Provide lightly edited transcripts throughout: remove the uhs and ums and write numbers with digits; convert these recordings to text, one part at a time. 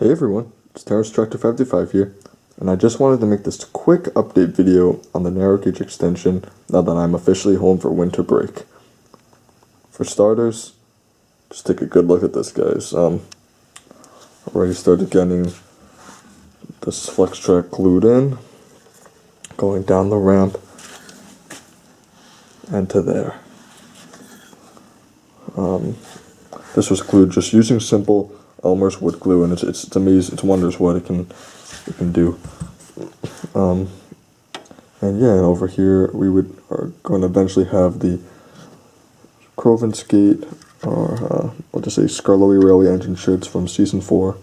Hey everyone, it's Terrace Tractor 55 here, and I just wanted to make this quick update video on the narrow gauge extension now that I'm officially home for winter break. For starters, just take a good look at this, guys. Already started getting this flex track glued in, going down the ramp, and to there. This was glued just using simple Elmer's wood glue, and it's amazing. It's wonders what it can do. And yeah, and over here we are going to eventually have the Croven Skate, or I'll just say Skarloey Railway engine sheds from season 4.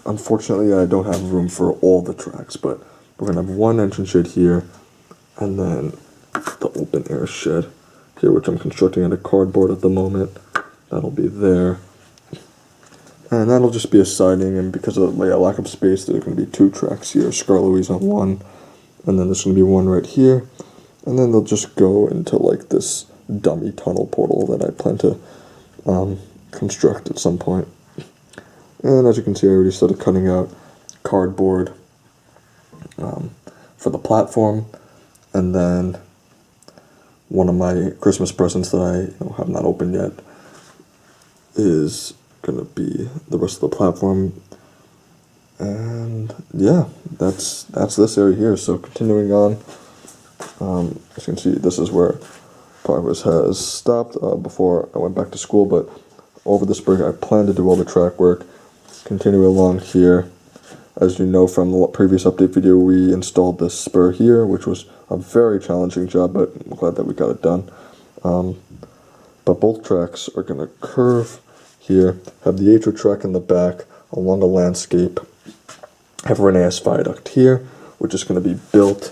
Unfortunately, I don't have room for all the tracks, but we're gonna have one engine shed here, and then the open air shed here, which I'm constructing out of cardboard at the moment. That'll be there. And that'll just be a siding, and because of a lack of space, there's going to be 2 tracks here. Skarloey's on one, and then there's going to be one right here. And then they'll just go into like this dummy tunnel portal that I plan to construct at some point. And as you can see, I already started cutting out cardboard for the platform. And then one of my Christmas presents that I have not opened yet is gonna be the rest of the platform. And yeah, that's this area here. So continuing on, as you can see, this is where progress has stopped before I went back to school, but over this break I plan to do all the track work. Continue along here. As you know from the previous update video, we installed this spur here, which was a very challenging job, but I'm glad that we got it done. But both tracks are going to curve here, have the HO track in the back along a landscape, have an AS viaduct here, which is going to be built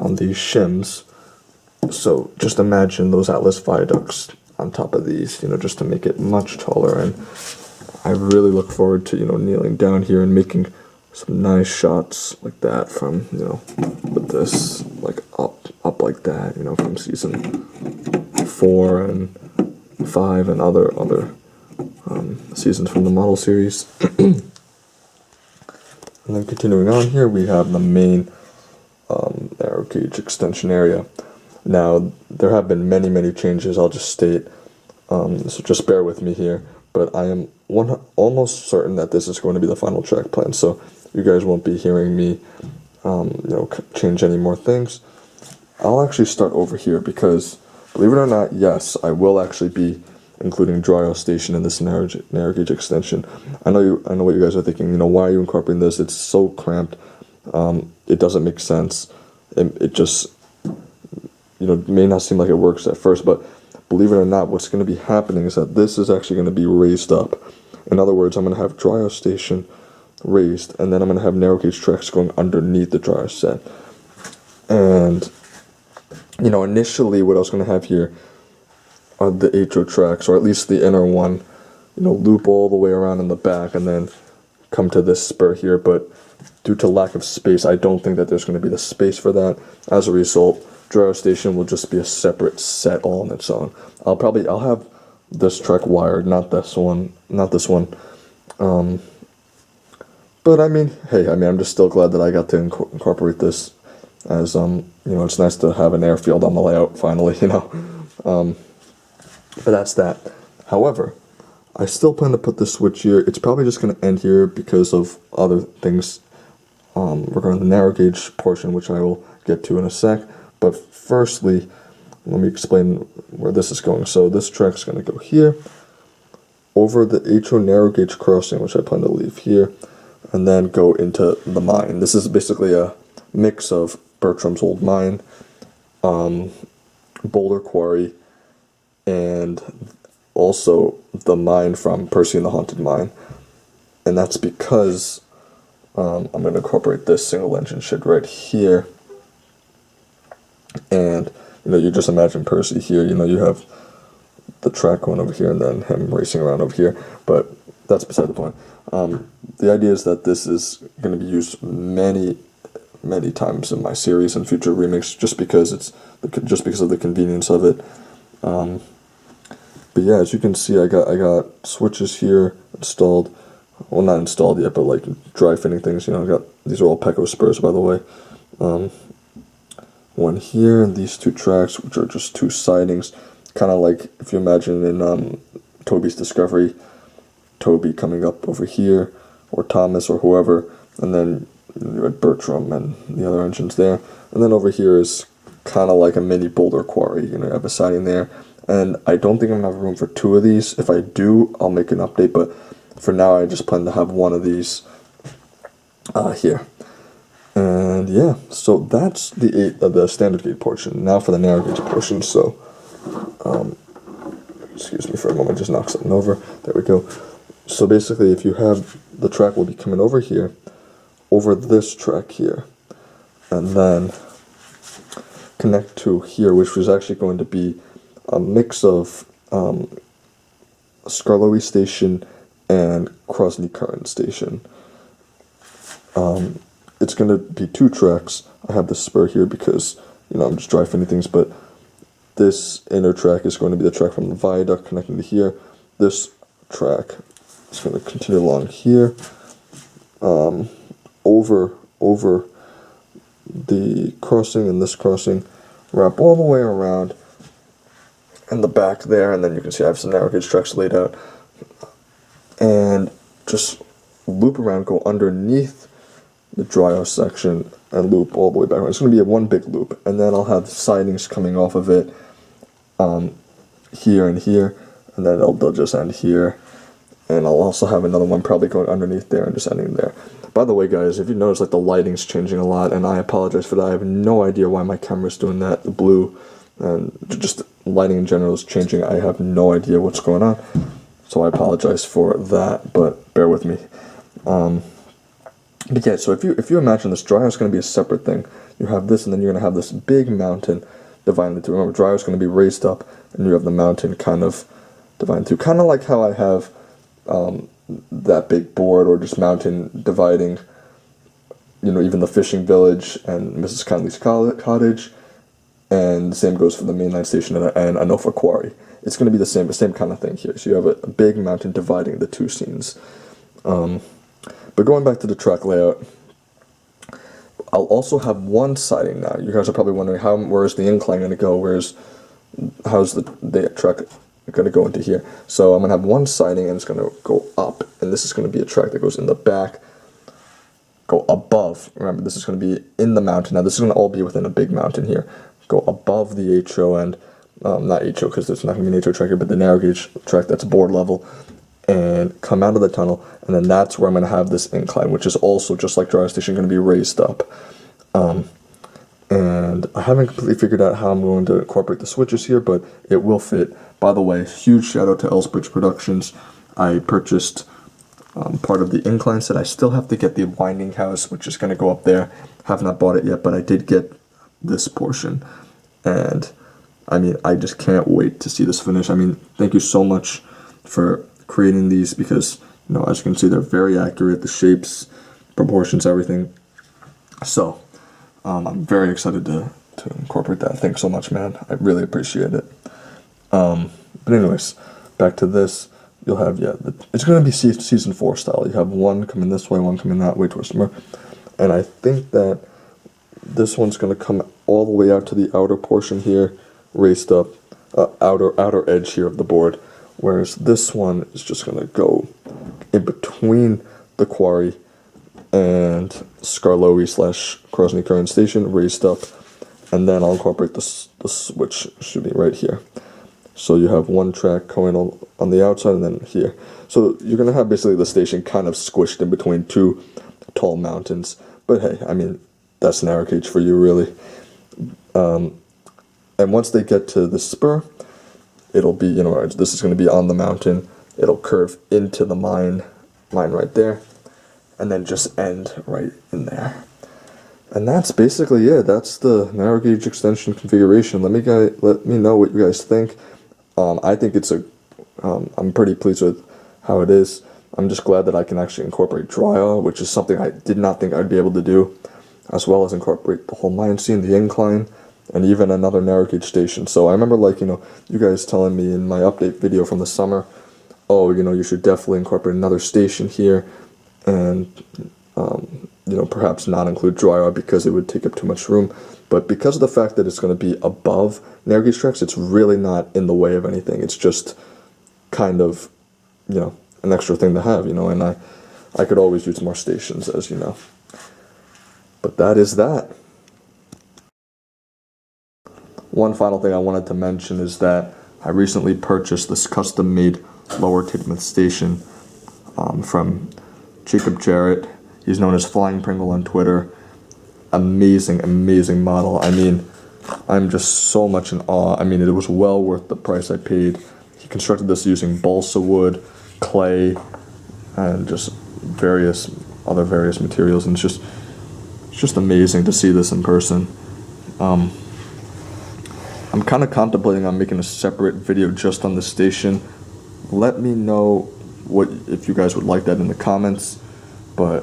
on these shims. So just imagine those Atlas viaducts on top of these, just to make it much taller. And I really look forward to, kneeling down here and making some nice shots like that from, with this, like up like that, from season 4 and 5 and other seasons from the model series. And then continuing on here, we have the main narrow gauge extension area. Now, there have been many changes, I'll just state, so just bear with me here, but I am almost certain that this is going to be the final track plan, so you guys won't be hearing me change any more things. I'll actually start over here because, believe it or not, yes, I will actually be including dry ice station in this narrow gauge extension. I know what you guys are thinking. Why are you incorporating this? It's so cramped. It doesn't make sense. It just, may not seem like it works at first, but believe it or not, what's going to be happening is that this is actually going to be raised up. In other words, I'm going to have dry ice station raised, and then I'm going to have narrow gauge tracks going underneath the dry ice set. And initially, what I was going to have here are the HO tracks, or at least the inner one, loop all the way around in the back and then come to this spur here. But due to lack of space, I don't think that there's going to be the space for that. As a result, dry station will just be a separate set all on its own. I'll have this track wired, not this one. But I'm just still glad that I got to incorporate this, as it's nice to have an airfield on the layout finally, But that's that. However, I still plan to put this switch here. It's probably just going to end here because of other things regarding the narrow gauge portion, which I will get to in a sec. But firstly, let me explain where this is going. So this track's going to go here, over the HO narrow gauge crossing, which I plan to leave here, and then go into the mine. This is basically a mix of Bertram's old mine, Boulder Quarry, and also the mine from Percy and the Haunted Mine. And that's because I'm going to incorporate this single engine shed right here. And you just imagine Percy here. You have the track going over here and then him racing around over here, but that's beside the point. The idea is that this is going to be used many times in my series and future remakes, just because of the convenience of it. But yeah, as you can see, I got switches here installed well, not installed yet, but like dry fitting things. You know, I got these are all Pecco spurs, by the way. One here, and these two tracks, which are just two sidings, kind of like if you imagine in Toby's Discovery, Toby coming up over here, or Thomas, or whoever, and then you had Bertram and the other engines there, and then over here is kind of like a mini boulder quarry. You know, you have a siding there, and I don't think I'm gonna have room for two of these. If I do, I'll make an update, but for now I just plan to have one of these here. And yeah, so that's the standard gauge portion. Now for the narrow gauge portion. So excuse me for a moment, just knock something over. There we go. So basically, if you have the track will be coming over here, over this track here, and then connect to here, which was actually going to be a mix of Skarloey Station and Krosny Current Station. It's going to be two tracks. I have the spur here because, you know, I'm just dry fitting things, but this inner track is going to be the track from the viaduct connecting to here. This track is going to continue along here, over the crossing and this crossing, wrap all the way around in the back there, and then you can see I have some narrow gauge tracks laid out, and just loop around, go underneath the dryo section, and loop all the way back around. It's going to be a one big loop, and then I'll have sidings coming off of it here and here, and then they'll just end here, and I'll also have another one probably going underneath there and just ending there. By the way, guys, if you notice, like, the lighting's changing a lot, and I apologize for that. I have no idea why my camera's doing that. The blue and just lighting in general is changing. I have no idea what's going on, so I apologize for that, but bear with me. But yeah, so if you imagine this, dryer is going to be a separate thing. You have this, and then you're going to have this big mountain divided into. Remember, dryer is going to be raised up, and you have the mountain kind of divided into. Kind of like how I have that big board or just mountain dividing, you know, even the fishing village and Mrs. Conley's cottage, and the same goes for the mainline station and Anofa Quarry. It's going to be the same kind of thing here. So you have a big mountain dividing the two scenes. But going back to the track layout, I'll also have one siding now. You guys are probably wondering, where's the incline going to go? How's the track going to go into here? So I'm going to have one siding, and it's going to go up, and this is going to be a track that goes in the back, go above. Remember, this is going to be in the mountain. Now, this is going to all be within a big mountain here. Go above the HO end, not HO because there's not going to be an HO track here, but the narrow gauge track that's board level, and come out of the tunnel, and then that's where I'm going to have this incline, which is also, just like Dryer Station, going to be raised up. And I haven't completely figured out how I'm going to incorporate the switches here, but it will fit. By the way, huge shout out to Elsbridge Productions. I purchased part of the incline set. I still have to get the winding house, which is going to go up there. Have not bought it yet, but I did get this portion. And I mean, I just can't wait to see this finish. I mean, thank you so much for creating these, because, you know, as you can see, they're very accurate, the shapes, proportions, everything. So I'm very excited to incorporate that. Thanks so much, man. I really appreciate it. But anyways, back to this. You'll have, it's going to be season 4 style. You have one coming this way, one coming that way towards the mirror. And I think that this one's going to come all the way out to the outer portion here, raised up, outer edge here of the board. Whereas this one is just going to go in between the quarry and Skarloey / Krosny Current Station, raised up. And then I'll incorporate the switch, should be right here. So you have one track going on the outside and then here. So you're going to have basically the station kind of squished in between two tall mountains. But hey, I mean, that's narrow gauge for you, really. And once they get to the spur, it'll be, you know, this is going to be on the mountain. It'll curve into the mine right there, and then just end right in there. And that's basically it. That's the narrow gauge extension configuration. Let me know what you guys think. I think I'm pretty pleased with how it is. I'm just glad that I can actually incorporate dryer, which is something I did not think I'd be able to do, as well as incorporate the whole mine scene, the incline, and even another narrow gauge station. So I remember, like, you know, you guys telling me in my update video from the summer, oh, you should definitely incorporate another station here, and perhaps not include dryer because it would take up too much room. But because of the fact that it's going to be above Narragansett tracks, it's really not in the way of anything. It's just kind of, an extra thing to have, and I could always use more stations, as you know. But that is that. One final thing I wanted to mention is that I recently purchased this custom-made lower Tidmouth station from Jacob Jarrett. He's known as Flying Pringle on Twitter. Amazing, amazing model. I mean, I'm just so much in awe. I mean, it was well worth the price I paid. He constructed this using balsa wood, clay, and just various materials, and it's just amazing to see this in person. I'm kind of contemplating on making a separate video just on the station. Let me know if you guys would like that in the comments. But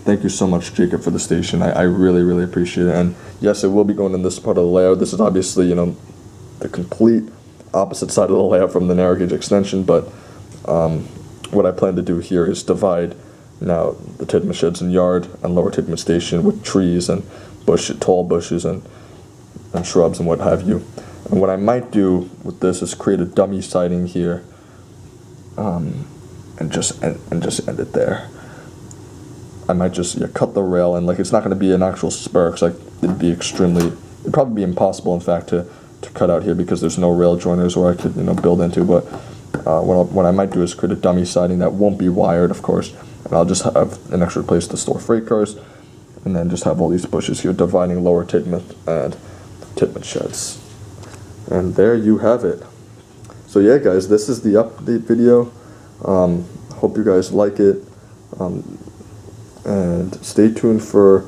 thank you so much, Jacob, for the station. I really, really appreciate it. And yes, it will be going in this part of the layout. This is obviously, the complete opposite side of the layout from the narrow gauge extension. But what I plan to do here is divide now the Tidmouth sheds and yard and lower Tidmouth station with trees and tall bushes and shrubs and what have you. And what I might do with this is create a dummy siding here, and just end it there. I might just cut the rail, and it's not going to be an actual spur, because it'd probably be impossible, in fact, to cut out here because there's no rail joiners where I could build into. But what I might do is create a dummy siding that won't be wired, of course, and I'll just have an extra place to store freight cars, and then just have all these bushes here dividing lower Tidmouth and Tidmouth sheds. And there you have it. So yeah, guys, this is the update video. Hope you guys like it. And stay tuned for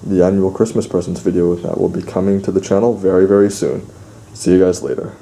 the annual Christmas presents video that will be coming to the channel very, very soon. See you guys later.